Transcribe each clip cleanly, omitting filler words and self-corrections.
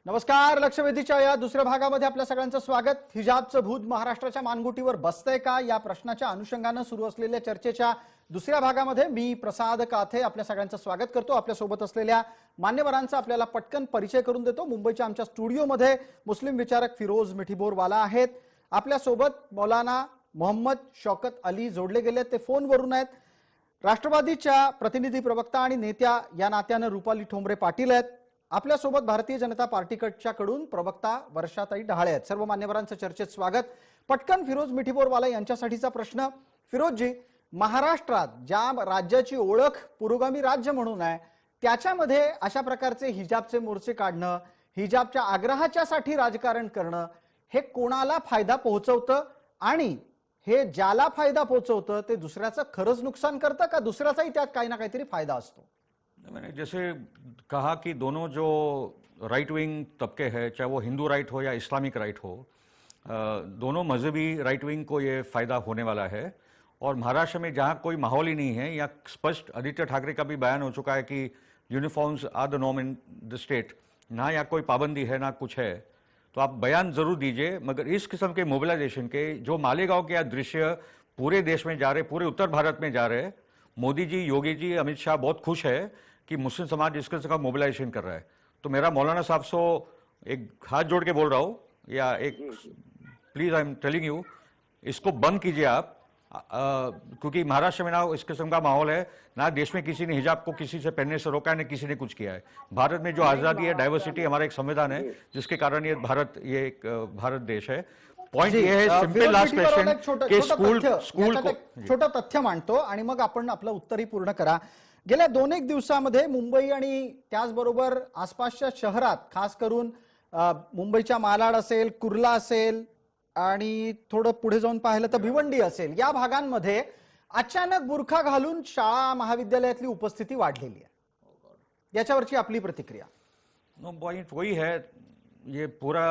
नमस्कार. लक्षवेधीच्या या दुसऱ्या भागामध्ये आपल्या सगळ्यांचं स्वागत. हिजाबचं भूत महाराष्ट्राच्या मानगुटीवर बसतंय का या प्रश्नाच्या अनुषंगाने सुरू असलेल्या चर्चेच्या दुसऱ्या भागामध्ये मी प्रसाद काथे आपल्या सगळ्यांचं स्वागत करतो. आपल्या सोबत असलेल्या मान्यवरांचा आपल्याला पटकन परिचय करून देतो. मुंबईच्या आमच्या स्टुडिओमध्ये मुस्लिम विचारक फिरोज मिठीबोरवाला आहेत. आपल्या सोबत मौलाना मोहम्मद शौकत अली जोडले गेले, ते फोनवरून आहेत. राष्ट्रवादीच्या प्रतिनिधी प्रवक्ता आणि नेत्या या नात्याने रुपाली ठोंबरे पाटील आहेत. आपल्या सोबत भारतीय जनता पार्टीकडून प्रवक्ता वर्षाताई डहाळे आहेत. सर्व मान्यवरांचं चर्चेत स्वागत. पटकन फिरोज मिठीबोरवाला यांच्यासाठीचा प्रश्न. फिरोजजी, महाराष्ट्रात ज्या राज्याची ओळख पुरोगामी राज्य म्हणून आहे त्याच्यामध्ये अशा प्रकारचे हिजाबचे मोर्चे काढणं, हिजाबच्या आग्रहाच्यासाठी राजकारण करणं हे कोणाला फायदा पोहोचवतं आणि हे ज्याला फायदा पोहोचवतं ते दुसऱ्याचं खरंच नुकसान करतं का दुसऱ्याचाही त्यात काही ना काहीतरी फायदा असतो? मैंने जैसे कहा कि दोनों जो राइट विंग तबके हैं, चाहे वो हिंदू राइट हो या इस्लामिक राइट हो, दोनों मजहबी राइट विंग को ये फायदा होने वाला है। और महाराष्ट्र में जहाँ कोई माहौल ही नहीं है, या स्पष्ट आदित्य ठाकरे का भी बयान हो चुका है कि uniforms are the norm in the state, ना या कोई पाबंदी है ना कुछ है, तो आप बयान जरूर दीजिए। मगर इस किस्म के मोबिलाइजेशन के जो मालेगांव के दृश्य पूरे देश में जा रहे, पूरे उत्तर भारत में जा रहे, मोदी जी, योगी जी, अमित शाह बहुत खुश है कि मुस्लिम समाज इस किस्म का मोबिलाइजेशन कर रहा है। तो मेरा मौलाना साहब से एक हाथ जोड़ के बोल रहा हूँ, या एक please I am telling you, इसको बंद कीजिए आप, क्योंकि महाराष्ट्र में ना इस किस्म का माहौल है, ना देश में किसी ने हिजाब को किसी से पहनने से रोका है, ना किसी ने कुछ किया है। भारत में जो आज़ादी है, डाइवर्सिटी, हमारा एक संविधान है जिसके कारण ये एक भारत देश है। पॉइंट ये है, सिंपल लास्ट क्वेश्चन, कि स्कूल को छोटा तथ्य मांडतो आणि मग आपण आपलं उत्तरही पूर्ण करा. गेल्या 2-1 दिवसामध्ये मुंबई आणि त्याचबरोबर आसपासच्या शहरात, खास करून मुंबईच्या मालाड असेल, कुर्ला असेल आणि थोडं पुढे जाऊन पाहिलं तर भिवंडी असेल, या भागांमध्ये अचानक बुरखा घालून शाळा महाविद्यालयातली उपस्थिती वाढलेली आहे. याच्यावरची आपली प्रतिक्रिया? नो, पॉइंट वही है, ये पूरा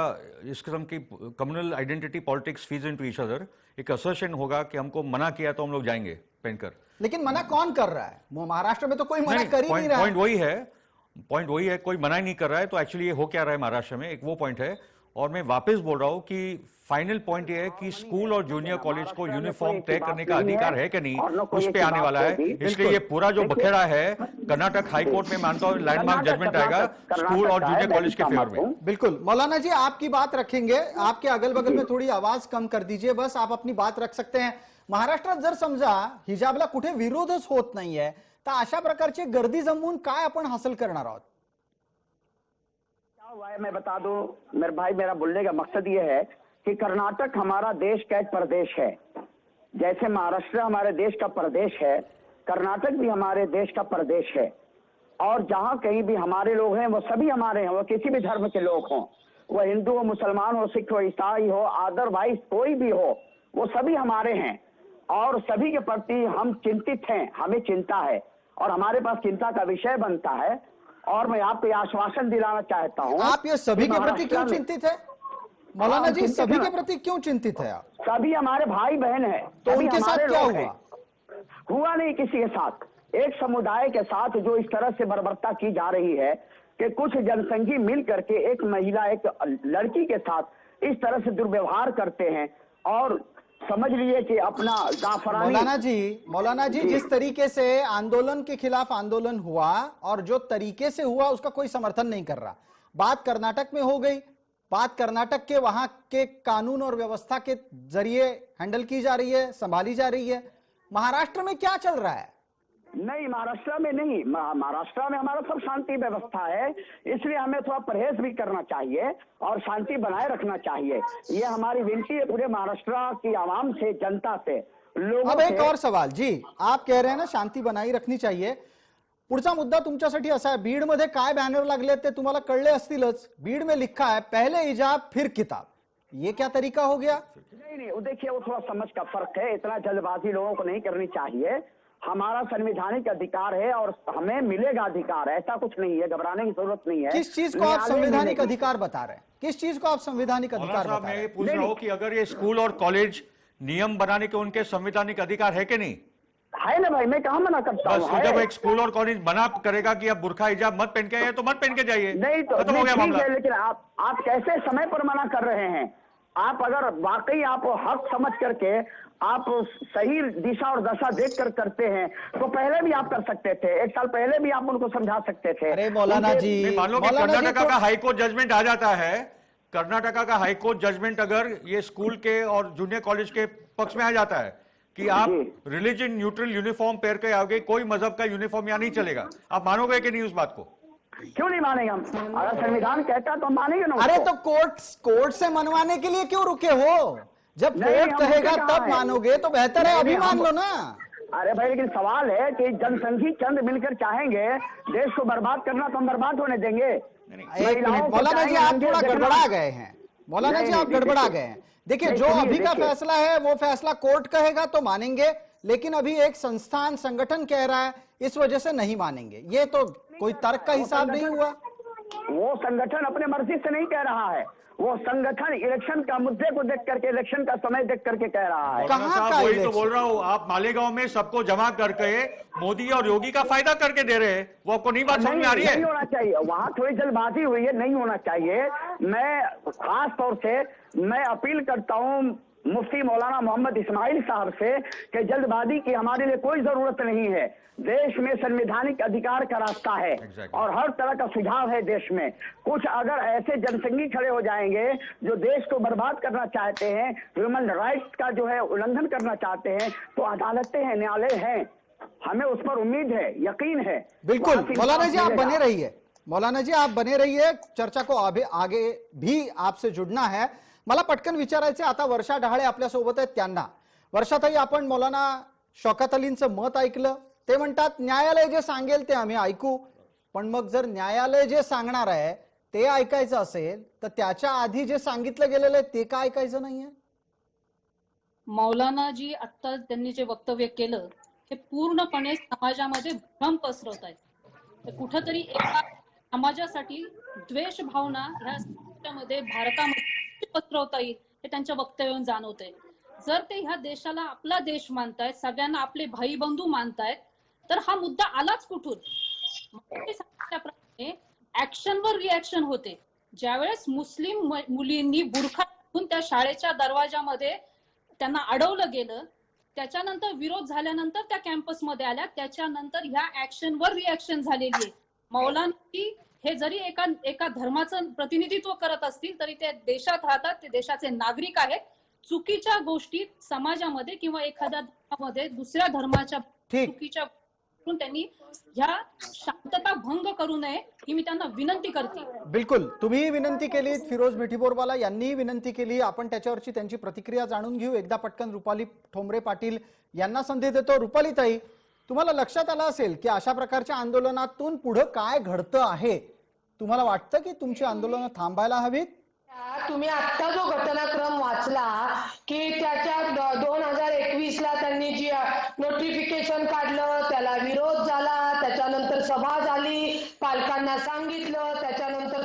इस किस्म की communal identity politics feeds into each other. एक असर्शन होगा कि हमको मना किया तो हम लोग जाएंगे पहनकर, लेकिन मना कौन कर रहा है? महाराष्ट्र में तो कोई मना कर ही नहीं रहा है। पॉइंट वही है, कोई मना ही नहीं कर रहा है। तो एक्चुअली ये हो क्या रहा है महाराष्ट्र में, एक वो पॉइंट है। और मैं वापस बोल रहा हूं कि फाइनल पॉइंट ये है कि स्कूल और जूनियर कॉलेज को यूनिफॉर्म तय करने का अधिकार है कि नहीं, उस पे आने वाला है। इसलिए ये पूरा जो बखेड़ा है, कर्नाटक हाईकोर्ट में मानता हूं लैंडमार्क जजमेंट आएगा स्कूल और जूनियर कॉलेज के फेवर में। बिल्कुल मौलाना जी, आपकी बात रखेंगे. आपके अगल बगल में थोड़ी आवाज कम कर दीजिए, बस आप अपनी बात रख सकते हैं. महाराष्ट्रात जर समजा हिजाबला कुठे विरोधच होत नाहीये तर अशा प्रकारची गर्दी जमवून काय आपण हासिल करणार आहोत? मैं बता दूं मेरे भाई, मेरा बोलने का मकसद ये है कि कर्नाटक हमारा देश का एक प्रदेश है। जैसे महाराष्ट्र हमारे देश का प्रदेश है, कर्नाटक भी हमारे देश का प्रदेश है। और जहां कहीं भी हमारे लोग हैं वो सभी हमारे हैं, वो किसी भी धर्म के लोग हों, वो हिंदू हो, मुसलमान हो, सिख हो, ईसाई हो, अदरवाइज कोई भी हो, वो सभी हमारे हैं। और सभी के प्रति हम चिंतित हैं, हमें चिंता है और हमारे पास चिंता का विषय बनता है। और मैं आपको आश्वासन दिलाना चाहता हूं, आप ये सभी के प्रति क्यों चिंतित है मौलाना जी? सभी के प्रति क्यों चिंतित है आप? सभी हमारे भाई बहन हैं, तो उनके साथ क्या हुआ नहीं किसी के साथ। एक समुदाय के साथ जो इस तरह से बर्बरता की जा रही है कि कुछ जनसंघी मिल करके एक महिला, एक लड़की के साथ इस तरह से दुर्व्यवहार करते हैं। और समझ लीजिए कि अपना जाफरानी। मौलाना जी, जिस तरीके से आंदोलन के खिलाफ आंदोलन हुआ और जो तरीके से हुआ उसका कोई समर्थन नहीं कर रहा। बात कर्नाटक में हो गई, बात कर्नाटक के वहां के कानून और व्यवस्था के जरिए हैंडल की जा रही है, संभाली जा रही है। महाराष्ट्र में क्या चल रहा है? नहीं, महाराष्ट्र में नहीं, महाराष्ट्र में हमारा सब शांति व्यवस्था है, इसलिए हमें थोड़ा परहेज भी करना चाहिए और शांति बनाए रखना चाहिए। ये हमारी विनती है पूरे महाराष्ट्र की आवाम से, जनता से, लोगों अब एक से। और सवाल जी, आप कह रहे हैं ना शांति बनाई रखनी चाहिए. पुढचा मुद्दा तुमच्यासाठी असा आहे, बीड मध्ये काय बॅनर लागले ते तुम्हाला कळले असतीलच. बीड में लिखा है पहले हिजाब फिर किताब. ये क्या तरीका हो गया? नहीं, वो देखिए, वो थोड़ा समझ का फर्क है, इतना जल्दबाजी लोगों को नहीं करनी चाहिए। हमारा संवैधानिक अधिकार है और हमें मिलेगा अधिकार, ऐसा कुछ नहीं है, घबराने की जरूरत नहीं है। किस चीज को आप संवैधानिक अधिकार बता रहे हैं? किस चीज को आप संवैधानिक अधिकार बता रहे मैं हैं? ये पूछ रहा हूं कि अगर ये स्कूल और कॉलेज नियम बनाने के उनके संवैधानिक अधिकार है कि नहीं? है ना भाई, मैं कहाँ मना करता बस हूँ, जब है। एक स्कूल और कॉलेज मना करेगा कि अब बुर्का हिजाब मत पहन के आइए तो मत पहन के जाइए, नहीं तो खत्म हो गया ठीक मामला। है, लेकिन आप कैसे समय पर मना कर रहे हैं? आप अगर वाकई आप हक समझ करके आप सही दिशा और दशा देख कर करते हैं तो पहले भी आप कर सकते थे, 1 साल पहले भी आप उनको समझा सकते थे। अरे मौलाना उनके- जी, नहीं, मान लो कि मौलाना जी कर्नाटका तो का हाईकोर्ट जजमेंट आ जाता है, कर्नाटका का हाईकोर्ट जजमेंट अगर ये स्कूल के और जूनियर कॉलेज के पक्ष में आ जाता है कि आप जी। रिलीजन न्यूट्रल यूनिफॉर्म पहन के आओगे, कोई मजहब का यूनिफॉर्म यहाँ नहीं चलेगा, आप मानोगे कि नहीं उस बात को? क्यों नहीं मानेंगे हम? अगर संविधान कहता तो हम मानेंगे ना अरे उसको। तो कोर्ट से मनवाने के लिए क्यों रुके हो? जब नहीं, कोर्ट हम कहेगा रुके कहाँ तब हैं? मानोगे तो बेहतर है नहीं, अभी नहीं, मान हम- लो ना। अरे भाई, लेकिन सवाल है कि जनसंघी चंद मिलकर चाहेंगे देश को बर्बाद करना, तो हम बर्बाद होने देंगे? एक महिलाओं मिनट को मौलाना जी, चाहेंगे आप नंगे थोड़ा देखना। गड़बड़ा गए हैं। मौलाना नहीं, जी, नहीं, आप नहीं, गड़बड़ा देखिए। गए हैं। देखिए, नहीं, जो सुनिए, अभी का देखिए। फैसला है वो फैसला कोर्ट कहेगा तो मानेंगे, लेकिन अभी एक संस्थान संगठन कह रहा है, इस वजह से नहीं मानेंगे। ये तो कोई तर्क का हिसाब नहीं हुआ। वो संगठन अपने मर्जी से नहीं कह रहा है, वो संगठन इलेक्शन का मुद्दे को देख करके, इलेक्शन का समय देख करके कह रहा है। कहाँ साहब, का वही तो इलेक्शन? बोल रहा हूँ, आप मालेगांव में सबको जमा करके मोदी और योगी का फायदा करके दे रहे हैं, वो आपको नहीं बात समझ में आ रही नहीं है? होना चाहिए, वहां थोड़ी जल्दबाजी हुई है, नहीं होना चाहिए। मैं खास तौर से मैं अपील करता हूं मुफ्ती मौलाना मोहम्मद इस्माइल साहब से कि जल्दबाजी की हमारे लिए कोई जरूरत नहीं है। देश में संवैधानिक अधिकार का रास्ता है Exactly. और हर तरह का सुझाव है देश में। कुछ अगर ऐसे जनसंघी खड़े हो जाएंगे जो देश को बर्बाद करना चाहते हैं, ह्यूमन राइट्स का जो है उल्लंघन करना चाहते हैं, तो अदालतें हैं, न्यायालय हैं, हमें उस पर उम्मीद है, यकीन है। बिल्कुल वहां से मौलाना इंसाफ जी, आप मिलेगा। बने रहिए। मौलाना जी, आप बने रहिए, चर्चा को आगे भी आपसे जुडना है। मला पटकन विचारायचे, आता वर्षा ढाळे आपल्या सोबत आहेत त्यांना. वर्षाताई, आपण मौलाना शौकत अलींचं मत ऐकलं. ते म्हणतात न्यायालय जे सांगेल ते आम्ही ऐकू, पण मग जर न्यायालय जे सांगणार आहे ते ऐकायचं असेल तर त्याच्या आधी जे सांगितलं गेलेलं आहे ते का ऐकायचं नाहीये? मौलाना जी आता त्यांनी जे वक्तव्य केलं हे पूर्णपणे समाजामध्ये भ्रम पसरवत आहेत. कुठंतरी एका समाजासाठी द्वेष भावना ह्या समाजामध्ये भारतामध्ये पसरवता येईल हे त्यांच्या वक्तव्यावरून जाणवतंय. जर ते ह्या देशाला आपला देश मानतायत, सगळ्यांना आपले भाई बंधू मानतायत, तर हा मुद्दा आलाच कुठून? ऍक्शनवर रिॲक्शन होते. ज्यावेळेस मुस्लिम मुलींनी बुरखा घालून त्या शाळेच्या दरवाजामध्ये त्यांना अडवलं गेलं, त्याच्यानंतर विरोध झाल्यानंतर त्या कॅम्पसमध्ये आल्या, त्याच्यानंतर ह्या ऍक्शनवर रिॲक्शन झालेली आहे. मौलाना हे जरी एका धर्माचं प्रतिनिधित्व करत असतील तरी ते देशात राहतात, ते देशाचे नागरिक आहेत. चुकीच्या गोष्टी समाजामध्ये किंवा एखाद्या धर्मामध्ये दुसऱ्या धर्माच्या चुकीच्या त्यांनी ह्या शांतता भंग करू नये ही मी त्यांना विनंती करते. बिलकुल, तुम्ही विनंती केली, फिरोज मिठीबोरवाला यांनी विनंती केली. आपण त्याच्यावरची त्यांची प्रतिक्रिया जाणून घेऊ. एकदा पटकन रुपाली ठोंबरे पाटील यांना संधी देतो. रुपाली ताई, तुम्हाला लक्षात आलं असेल की अशा प्रकारच्या आंदोलनातून पुढे काय घडतं आहे? तुम्हाला वाटतं की तुमची आंदोलनं थांबायला हवीत? तुम्ही आता जो घटनाक्रम वाचला की त्याच्या 2021ला त्यांनी जी नोटिफिकेशन काढलं, त्याला विरोध झाला, त्याच्यानंतर सभा झाली, पालकांना सांगितलं, त्याच्यानंतर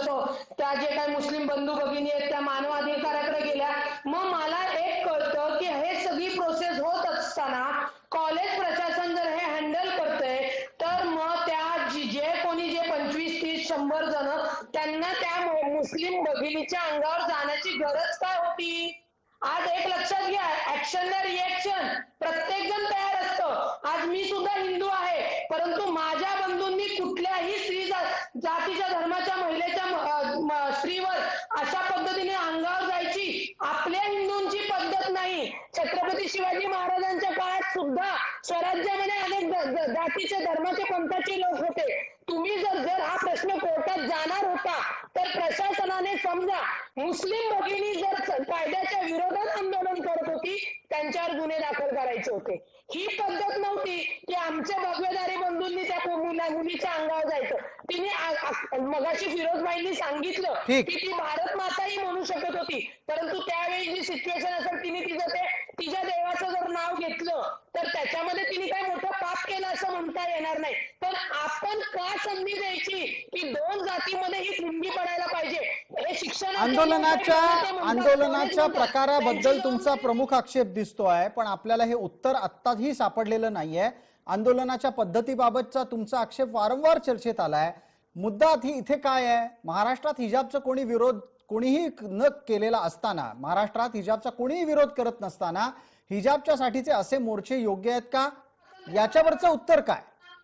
त्या जे काही मुस्लिम बंधू भगिनी आहेत त्या मानवाधिकाराकडे गेल्या. मग मला एक कळतं की हे सगळी प्रोसेस होत असताना कॉलेज प्रशासन जर हे हँडल करतंय तर मग त्या जे कोणी जे 25, 30, 100 जण त्यांना त्या मुस्लिम भगिनीच्या अंगावर जाण्याची गरज काय होती? आज एक लक्षात घ्या, ऍक्शनला रिएक्शन प्रत्येक जण तयार असतं. आज मी सुद्धा हिंदू आहे, परंतु माझ्या बंधूंनी कुठल्याही स्त्री जातीच्या धर्माच्या महिलेच्या स्त्रीवर अशा पद्धतीने अंगावर जायची आपल्या हिंदूंची पद्धत नाही. छत्रपती शिवाजी महाराजांच्या काळात सुद्धा स्वराज्यामध्ये अनेक जातीचे धर्माचे पंथाचे लोक होते. तुम्ही जर हा प्रश्न कोर्टात जाणार होता तर प्रशासनाने समजा मुस्लिम भगिनी जर कायद्याच्या विरोधात आंदोलन करत होती त्यांच्यावर गुन्हे दाखल करायचे होते. ही पद्धत नव्हती की आमच्या भगवेदारी बंधूंनी त्या मुलीच्या अंगावर जायचं. तिने मगाशी फिरोजबाईंनी सांगितलं की ती भारत माताही म्हणू शकत होती, परंतु त्यावेळी जी सिच्युएशन असेल तिने तिच्या देवाचं जर नाव घेतलं तर त्याच्यामध्ये तिने काय मोठं पाप केलं असं म्हणता येणार नाही. पण आपण का संधी द्यायची की दोन जातीमध्ये ही ठुंगी पडायला पाहिजे? हे आंदोलनाच्या प्रकाराबद्दल तुमचा प्रमुख आक्षेप दिसतोय, पण आपल्याला हे उत्तर आत्ताही सापडलेलं नाहीये. आंदोलनाच्या पद्धतीबाबतचा तुमचा आक्षेप वारंवार चर्चेत आलाय. मुद्दा इथे काय आहे? महाराष्ट्रात हिजाबचा कोणीही न केलेला असताना, महाराष्ट्रात हिजाबचा कोणीही विरोध करत नसताना हिजाबच्या साठीचे असे मोर्चे योग्य आहेत का? याच्यावरचं उत्तर काय?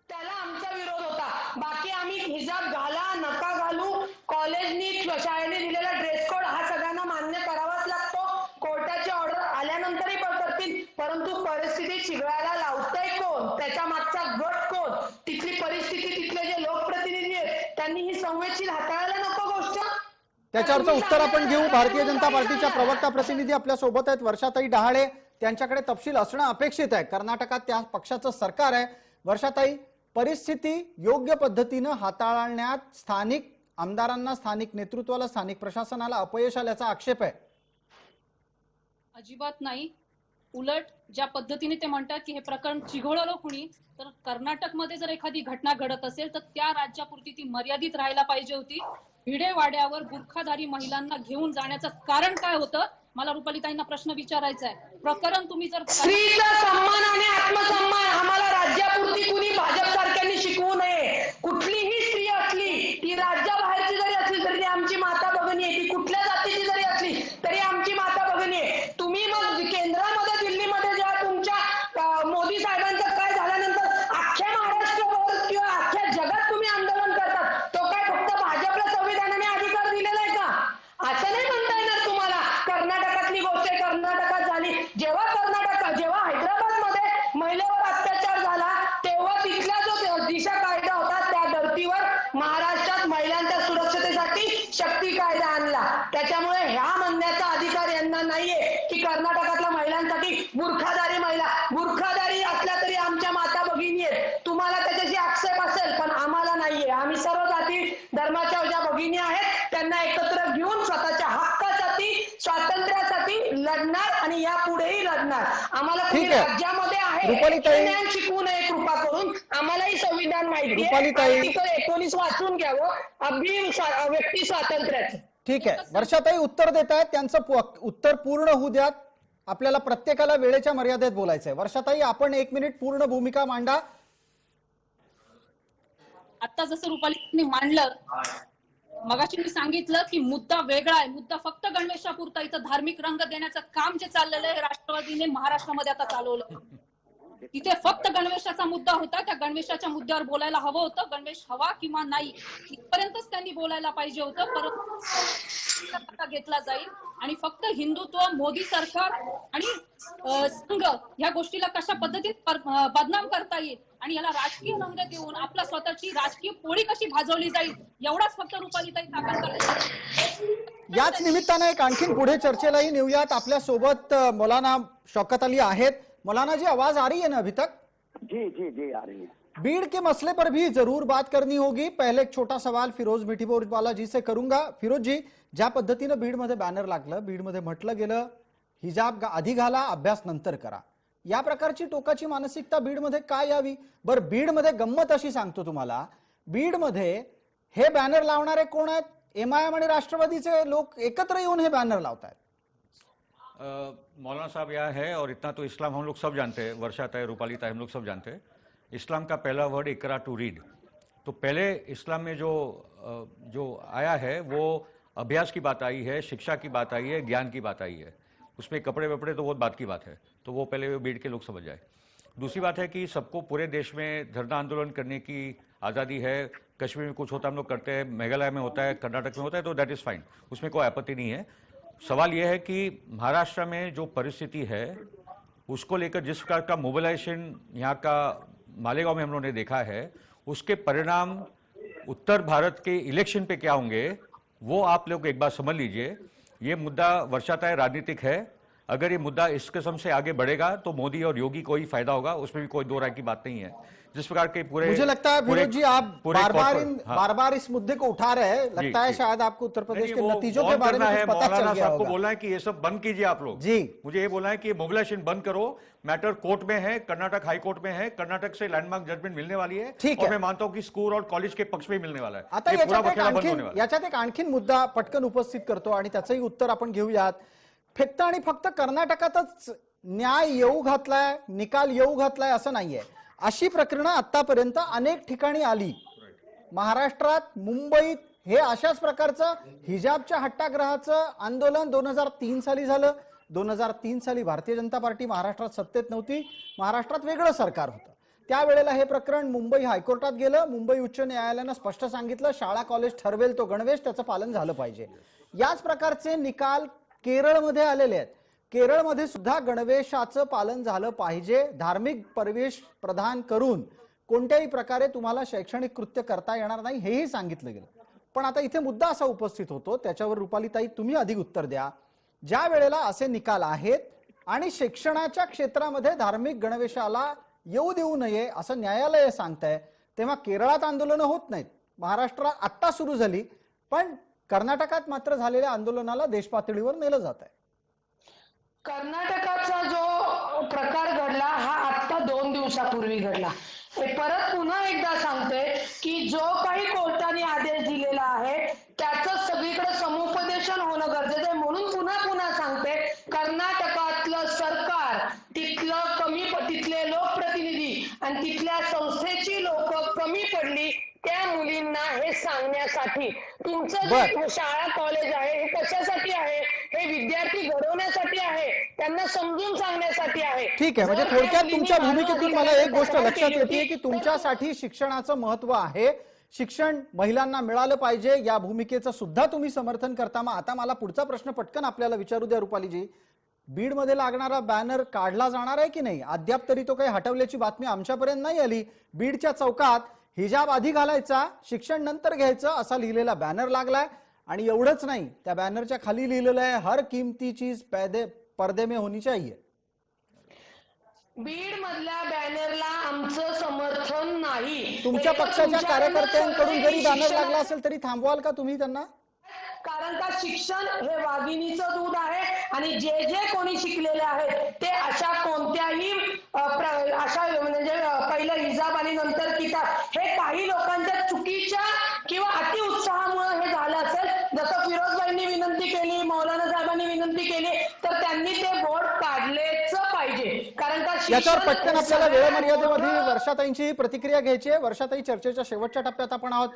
त्याला आमचा विरोध होता. बाकी आम्ही हिजाब घाला नका घालू, कॉलेजनी शाळेने दिलेला ड्रेस कोड हा सगळ्यांना मान्य करावाच लागतो. कोर्टाची ऑर्डर आल्यानंतरही पण करतील, परंतु परिस्थिती चिघळायला लावतंय कोण? त्याच्या मागचा गट कोण? तिथली परिस्थिती, तिथले जे लोकप्रतिनिधी आहेत त्यांनी ही संवेदशील हाताळायला नको गोष्ट. त्याच्यावरचं उत्तर आपण घेऊ. भारतीय जनता पार्टीच्या प्रवक्ता प्रतिनिधी आपल्या सोबत आहेत, वर्षाताई डहाळे. त्यांच्याकडे तपशील असणं अपेक्षित आहे. कर्नाटकात त्या पक्षाचं सरकार आहे. वर्षाताई, परिस्थिती योग्य पद्धतीनं हाताळण्यात स्थानिक आमदारांना, स्थानिक नेतृत्वाला, स्थानिक प्रशासनाला अपयश आल्याचा आक्षेप आहे. अजिबात नाही. उलट ज्या पद्धतीने ते म्हणतात की हे प्रकरण चिघळलं कुणी, तर कर्नाटकमध्ये जर एखादी घटना घडत असेल तर त्या राज्यापुरती ती मर्यादित राहायला पाहिजे होती. भिडेवाड्यावर बुरखाधारी महिलांना घेऊन जाण्याचं कारण काय होतं? मला रुपालीताईंना प्रश्न विचारायचा आहे. प्रकरण तुम्ही जर स्त्रीचा सन्मान आणि आत्मसन्मान आम्हाला राज्यापुरती कुणी भाजप सारख्यांनी शिकवू नये. कुठलीही स्त्री असली, ती राज्याबाहेरची जरी असली तरी ती आमची माता भगिनी आहे. ती कुठल्या जातीची जरी असली तरी आमची माता भगिनी आहे. तुम्ही मग केंद्रामध्ये, दिल्लीमध्ये जेव्हा तुमच्या मोदी साहेबांचं काय झाल्यानंतर अख्ख्या महाराष्ट्रावर किंवा अख्ख्या जगात तुम्ही आंदोलन करतात, तो काय फक्त भाजपला संविधानाने अधिकार दिलेला आहे का? असं नाही म्हणता येणार तुम्हाला. कर्नाटकातली गोष्ट कर्नाटकात झाली. जेव्हा हैदराबादमध्ये महिलेवर अत्याचार झाला तेव्हा तिथला जो दिशा कायदा होता त्या धर्तीवर महाराष्ट्रात महिलांच्या सुरक्षतेसाठी शक्ती कायदा आणला. त्याच्यामुळे ह्या म्हणण्याचा अधिकार यांना नाहीये की कर्नाटकातल्या महिलांसाठी बुरखादारी असल्या तरी आमच्या माता भगिनी आहेत. तुम्हाला त्याच्याशी आक्षेप असेल पण आम्हाला नाहीये. आम्ही सर्व जाती धर्माच्या ज्या भगिनी आहेत त्यांना एकत्र घेऊन स्वतःच्या हक्कासाठी, स्वातंत्र्यासाठी लढणार आणि यापुढेही लढणार. आम्हाला राज्यामध्ये आहे शिकवू नये कृपा करून. आम्हालाही संविधान माहिती आहे. 19 वाचून घ्यावं व्यक्ती स्वातंत्र्याचं. ठीक आहे, वर्षाताई उत्तर देत आहेत. त्यांचं उत्तर पूर्ण होऊ द्यात. आपल्याला प्रत्येकाला वेळेच्या मर्यादेत बोलायचंय. वर्षाताई, आपण 1 मिनिट पूर्ण भूमिका मांडा. आता जसं रुपालीने मांडलं, मगाशी मी सांगितलं की मुद्दा वेगळा आहे. मुद्दा फक्त गणवेशापुरता इथं धार्मिक रंग देण्याचं काम जे चाललेलं आहे राष्ट्रवादीने महाराष्ट्रामध्ये आता चालवलं. तिथे फक्त गणवेशाचा मुद्दा होता. त्या गणवेशाच्या मुद्द्यावर बोलायला हवं होतं. गणवेश हवा किंवा नाही इथपर्यंतच त्यांनी बोलायला पाहिजे होतं. परंतु घेतला जाईल आणि फक्त हिंदुत्व, मोदी सरकार आणि संघ या गोष्टीला कशा पद्धतीत बदनाम करता येईल आणि याला राजकीय रंग देऊन आपला स्वतःची राजकीय पोळी कशी भाजवली जाईल एवढाच फक्त रुपालीताई साकार. याच निमित्तानं एक आणखीन पुढे चर्चेलाही नेऊयात. आपल्या सोबत मौलाना शौकत अली आहेत. मौलाना जी, आवाज आ रही है ना अभी तक? जी जी जी आ रही है। बीड़ के मसले पर भी जरूर बात करनी होगी. पहले एक छोटा सवाल फिरोज मिठीबोरवाला जी से करूंगा. फिरोज जी, ज्या पद्धतीने बीडमध्ये बॅनर लागलं, बीडमध्ये म्हटलं गेलं हिजाब आधी घाला, अभ्यास नंतर करा, या प्रकारची टोकाची मानसिकता बीडमध्ये काय यावी? बरं, बीडमध्ये गंमत अशी सांगतो तुम्हाला, बीडमध्ये हे बॅनर लावणारे कोण आहेत? एमआयएम आणि राष्ट्रवादीचे लोक एकत्र येऊन हे बॅनर लावतात. मौलाना साहब यह है, और इतना तो इस्लाम हम लोग सब जानते हैं, वर्षा तय, रूपाली तय, हम लोग सब जानते हैं, इस्लाम का पहला वर्ड इकरा टू रीड. तो पहले इस्लाम में जो आया है वो अभ्यास की बात आई है, शिक्षा की बात आई है, ज्ञान की बात आई है. उसमें कपड़े वपड़े तो बहुत बात की बात है, तो वो पहले बीड़ के लोग समझ जाए. दूसरी बात है कि सबको पूरे देश में धरना आंदोलन करने की आज़ादी है. कश्मीर में कुछ होता है हम लोग करते हैं, मेघालय में होता है, कर्नाटक में होता है, तो दैट इज़ फाइन, उसमें कोई आपत्ति नहीं है. सवाल यह है कि महाराष्ट्र में जो परिस्थिति है उसको लेकर जिस प्रकार का मोबिलाइजेशन यहाँ का मालेगांव में हम लोगों ने देखा है, उसके परिणाम उत्तर भारत के इलेक्शन पे क्या होंगे वो आप लोग एक बार समझ लीजिए. ये मुद्दा वर्षाता है राजनीतिक है. अगर ये मुद्दा इस किस्म से आगे बढ़ेगा तो मोदी और योगी को ही फायदा होगा, उसमें भी कोई दो राय की बात नहीं है। जिस प्रकार के पूरे, मुझे लगता है विनोद जी आप बार बार इस मुद्दे को उठा रहे हैं, लगता है शायद आपको उत्तर प्रदेश के नतीजों के बारे में कुछ पता चल गया होगा। बोलना है कि ये सब बंद कीजिए आप लोग जी, मुझे ये बोलना है कि मोबिलाइजेशन बंद करो। मैटर कोर्ट में है, कर्नाटक हाई कोर्ट में है, कर्नाटक से लैंडमार्क जजमेंट मिलने वाली है, ठीक और है। मैं मानता हूं कि स्कूल और कॉलेज के पक्ष में मिलने वाला है। आता ये पूरा बखेड़ा बंद होने वाला है। याच्यात एक आणखीन मुद्दा पटकन उपस्थित करतो आणि त्याचंही उत्तर आपण घेऊयात। फक्त आणि फक्त कर्नाटकातच न्याय येऊ घातलाय, निकाल येऊ घातलाय असं नाहीये, अशी प्रकरणं आतापर्यंत अनेक ठिकाणी आली। महाराष्ट्रात, मुंबईत हे अशाच प्रकारचं हिजाबच्या हट्टाग्रहाचं आंदोलन 2003 साली झालं। 2003 साली भारतीय जनता पार्टी महाराष्ट्रात सत्तेत नव्हती, महाराष्ट्रात वेगळं सरकार होतं। त्यावेळेला हे प्रकरण मुंबई हायकोर्टात गेलं। मुंबई उच्च न्यायालयानं स्पष्ट सांगितलं शाळा कॉलेज ठरवेल तो गणवेश, त्याचं पालन झालं पाहिजे। याच प्रकारचे निकाल केरळमध्ये आलेले आहेत। केरळमध्ये सुद्धा गणवेशाचं पालन झालं पाहिजे, धार्मिक परिवेश प्रदान करून कोणत्याही प्रकारे तुम्हाला शैक्षणिक कृत्य करता येणार नाही हेही सांगितलं गेलं। पण आता इथे मुद्दा असा उपस्थित होतो, त्याच्यावर रुपालीताई तुम्ही अधिक उत्तर द्या। ज्या वेळेला असे निकाल आहेत आणि शिक्षणाच्या क्षेत्रामध्ये धार्मिक गणवेशाला येऊ देऊ नये असं न्यायालय सांगतंय, तेव्हा केरळात आंदोलनं होत नाहीत, महाराष्ट्रात आत्ता सुरू झाली, पण कर्नाटकात मात्र झालेल्या आंदोलनाला देशपातळीवर नेलं जात आहे। कर्नाटकाचा जो प्रकार घडला हा आता 2 दिवसापूर्वी घडला। परत पुन्हा एकदा सांगते की जो काही कोर्टाने आदेश दिलेला आहे त्याचं सगळीकडे समुपदेशन होणं गरजेचं आहे। म्हणून पुन्हा सांगते, कर्नाटकातलं सरकार, तिथले लोकप्रतिनिधी आणि तिथल्या संस्थेची लोक कमी पडली त्या मुलींना हे सांगण्यासाठी। तुमचं जे शाळा कॉलेज आहे हे कशासाठी आहे? हे विद्यार्थी घडवण्यासाठी आहे, त्यांना समजून सांगण्यासाठी आहे। ठीक आहे, म्हणजे थोडक्यात तुमच्या भूमिकेतून मला एक गोष्ट लक्षात येते की तुमच्यासाठी शिक्षणाचं महत्व आहे, शिक्षण महिलांना मिळालं पाहिजे, या भूमिकेचं सुद्धा तुम्ही समर्थन करता। मग आता मला पुढचा प्रश्न पटकन आपल्याला विचारू द्या रुपालीजी, बीडमध्ये लागणारा बॅनर काढला जाणार आहे की नाही? अद्याप तरी तो काही हटवल्याची बातमी आमच्यापर्यंत नाही आली। बीडच्या चौकात हिजाब आधी घालायचा, शिक्षण नंतर घ्यायचं असा लिहिलेला बॅनर लागलाय आणि एवढंच नाही, त्या बॅनरच्या खाली लिहिलेलं आहे हर कीमती चीज पर्दे में होनी चाहिए। बीड मधल्या बॅनरला आमचं समर्थन नाही। तुमच्या पक्षाच्या कार्यकर्त्यांकडून जरी बॅनर लागला असेल तरी थांबवाल का तुम्ही त्यांना? कारण का शिक्षण हे वाघिणीचं दूध आहे आणि जे कोणी शिकलेले आहेत ते अशा कोणत्याही अशा म्हणजे पहिलं हिजाब आणि नंतर किताब हे काही लोकांच्या चुकीच्या किंवा अति उत्साहामुळे हे झालं असेल। जसं फिरोजबाईंनी विनंती केली, मौलाना साहेबांनी विनंती केली, तर त्यांनी ते बोर्ड काढलेच पाहिजे। कारण का याच्यावर पटकन आपल्याला वेळ मर्यादेमध्ये वर्षाताईंची प्रतिक्रिया घ्यायची आहे। वर्षाताई, चर्चेच्या शेवटच्या टप्प्यात आपण आहोत।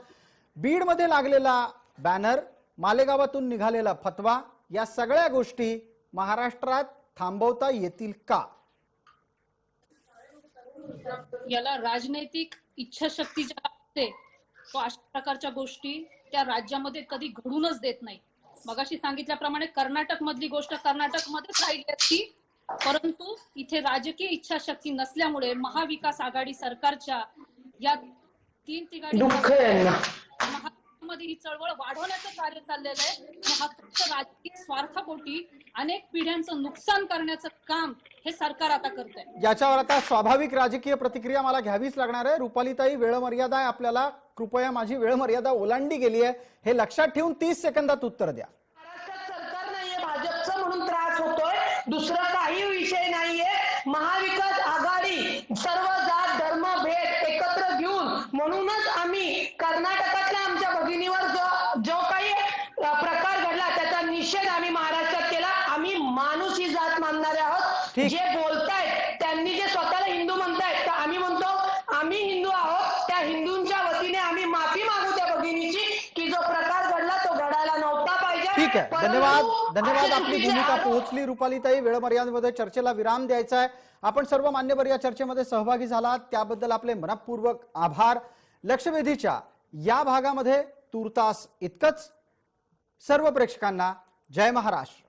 बीडमध्ये लागलेला बॅनर, मालेगावातून निघालेला फतवा, या सगळ्या गोष्टी महाराष्ट्रात थांबवता येतील का? याला राजनैतिक इच्छाशक्ती ज्या असते तो अशा प्रकारच्या गोष्टी त्या राज्यामध्ये कधी घडूनच देत नाही। मगाशी सांगितल्याप्रमाणे कर्नाटक मधली गोष्ट कर्नाटकमध्येच राहिली असती, परंतु इथे राजकीय इच्छाशक्ती नसल्यामुळे महाविकास आघाडी सरकारच्या या 3 तिघाडी मध्ये ही चळवळ वाढवण्याचं कार्य चाललेलं आहे। हा फक्त राजकीय स्वार्थापोटी अनेक पिढ्यांचं नुकसान करण्याचं काम हे सरकार आता करतंय। याच्यावर आता स्वाभाविक राजकीय प्रतिक्रिया मला घ्यावीच लागणार आहे। रुपालीताई, वेळ मर्यादा आहे आपल्याला, कृपया माझी वेळ मर्यादा ओलांडली गेली आहे हे लक्षात ठेवून 30 सेकंदात उत्तर द्या। महाराष्ट्रात सरकार नाहीये, भाजपचं म्हणून त्रास होतोय, दुसरा काही विषय नाहीये। महाविकास आघाडी सर्व जात धर्म भेद एकत्र घेऊन, म्हणूनच आम्ही कर्नाटकातल्या आमच्या भगिनीवर जो काही प्रकार घडला त्याचा निषेध आम्ही महाराष्ट्रात केला। आम्ही माणूस ही जात मानणारे आहोत। जे बोलतायत त्यांनी जे स्वतःला हिंदू म्हणतायत, तर आम्ही म्हणतो आम्ही हिंदू आहोत, त्या हिंदूंच्या वतीने आम्ही माफी मागू त्या भगिनीची की जो प्रकार घडला तो घडायला नव्हता पाहिजे। ठीक आहे, धन्यवाद। आपली भूमिका पोहोचली रुपालीताई। वेळ मर्यादेमध्ये चर्चेला विराम द्यायचा आहे। आपण सर्व मान्यवर या चर्चेमध्ये सहभागी झालात त्याबद्दल आपले मनपूर्वक आभार। लक्षवेधीच्या या भागामध्ये तूर्तास इतकंच। सर्व प्रेक्षकांना जय महाराष्ट्र।